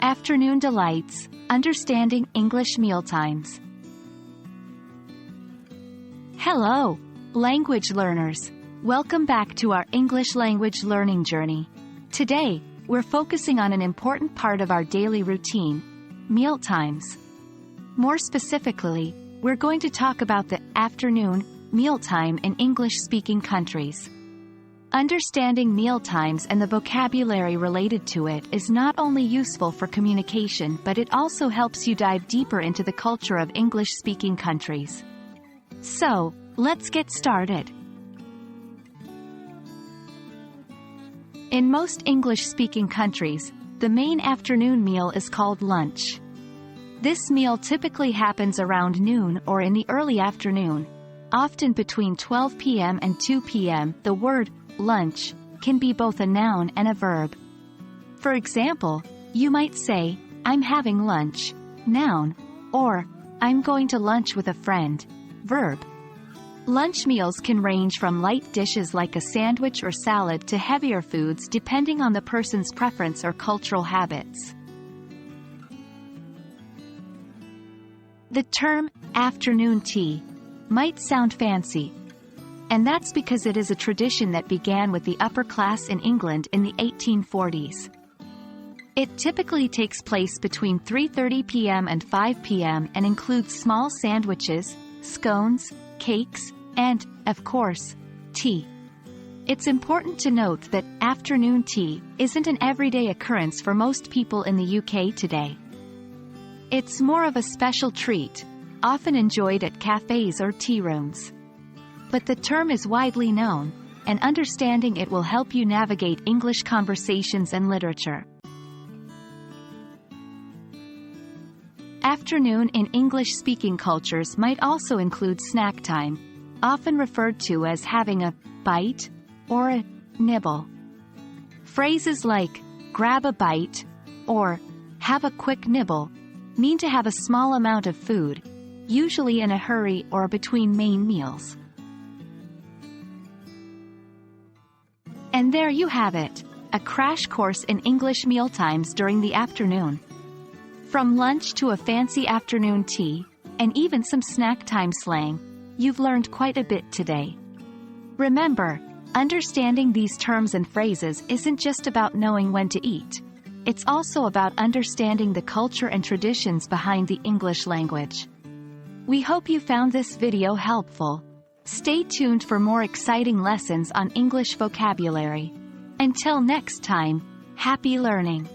Afternoon delights, understanding English mealtimes. Hello, language learners. Welcome back to our English language learning journey. Today, we're focusing on an important part of our daily routine, mealtimes. More specifically, we're going to talk about the afternoon mealtime in English-speaking countries. Understanding mealtimes and the vocabulary related to it is not only useful for communication, but it also helps you dive deeper into the culture of English-speaking countries. So, let's get started. In most English-speaking countries, the main afternoon meal is called lunch. This meal typically happens around noon or in the early afternoon, often between 12 p.m. and 2 p.m. The word lunch can be both a noun and a verb. For example, you might say, I'm having lunch, noun, or I'm going to lunch with a friend, verb. Lunch meals can range from light dishes like a sandwich or salad to heavier foods depending on the person's preference or cultural habits. The term afternoon tea might sound fancy, and that's because it is a tradition that began with the upper class in England in the 1840s. It typically takes place between 3:30 p.m. and 5 p.m. and includes small sandwiches, scones, cakes, and, of course, tea. It's important to note that afternoon tea isn't an everyday occurrence for most people in the UK today. It's more of a special treat, often enjoyed at cafes or tea rooms. But the term is widely known, and understanding it will help you navigate English conversations and literature. Afternoon in English-speaking cultures might also include snack time, often referred to as having a bite or a nibble. Phrases like grab a bite or have a quick nibble mean to have a small amount of food, usually in a hurry or between main meals. And there you have it, a crash course in English mealtimes during the afternoon. From lunch to a fancy afternoon tea, and even some snack time slang, you've learned quite a bit today. Remember, understanding these terms and phrases isn't just about knowing when to eat. It's also about understanding the culture and traditions behind the English language. We hope you found this video helpful. Stay tuned for more exciting lessons on English vocabulary. Until next time, happy learning!